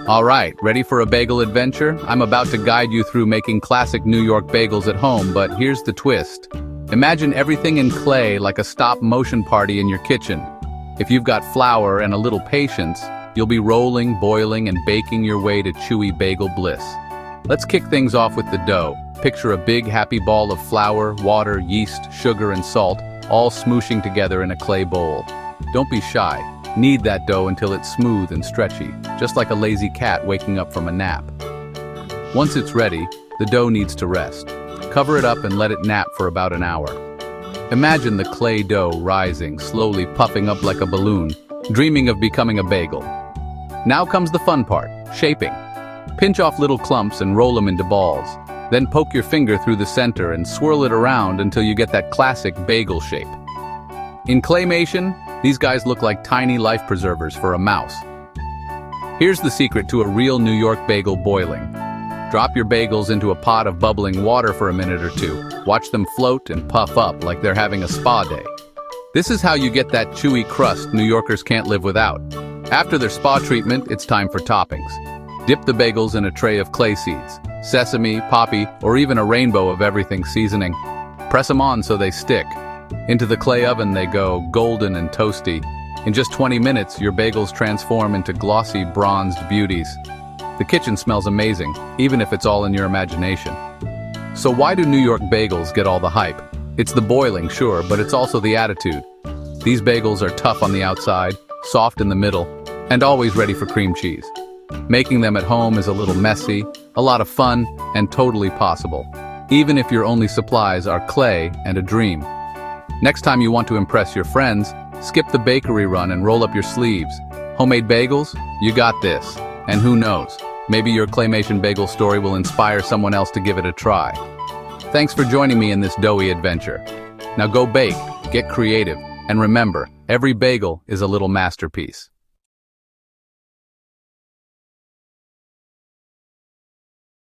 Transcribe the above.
All right, ready for a bagel adventure? I'm about to guide you through making classic New York bagels at home, but here's the twist. Imagine everything in clay like a stop-motion party in your kitchen. If you've got flour and a little patience, you'll be rolling, boiling, and baking your way to chewy bagel bliss. Let's kick things off with the dough. Picture a big, happy ball of flour, water, yeast, sugar, and salt, all smooshing together in a clay bowl. Don't be shy. Knead that dough until it's smooth and stretchy, just like a lazy cat waking up from a nap. Once it's ready, the dough needs to rest. Cover it up and let it nap for about an hour. Imagine the clay dough rising, slowly puffing up like a balloon, dreaming of becoming a bagel. Now comes the fun part, shaping. Pinch off little clumps and roll them into balls. Then poke your finger through the center and swirl it around until you get that classic bagel shape. In claymation, these guys look like tiny life preservers for a mouse. Here's the secret to a real New York bagel boiling. Drop your bagels into a pot of bubbling water for a minute or two. Watch them float and puff up like they're having a spa day. This is how you get that chewy crust New Yorkers can't live without. After their spa treatment, it's time for toppings. Dip the bagels in a tray of clay seeds, sesame, poppy, or even a rainbow of everything seasoning. Press them on so they stick. Into the clay oven they go, golden and toasty. In just 20 minutes, your bagels transform into glossy, bronzed beauties. The kitchen smells amazing, even if it's all in your imagination. So why do New York bagels get all the hype? It's the boiling, sure, but it's also the attitude. These bagels are tough on the outside, soft in the middle, and always ready for cream cheese. Making them at home is a little messy, a lot of fun, and totally possible, even if your only supplies are clay and a dream. Next time you want to impress your friends, skip the bakery run and roll up your sleeves. Homemade bagels? You got this. And who knows, maybe your claymation bagel story will inspire someone else to give it a try. Thanks for joining me in this doughy adventure. Now go bake, get creative, and remember, every bagel is a little masterpiece.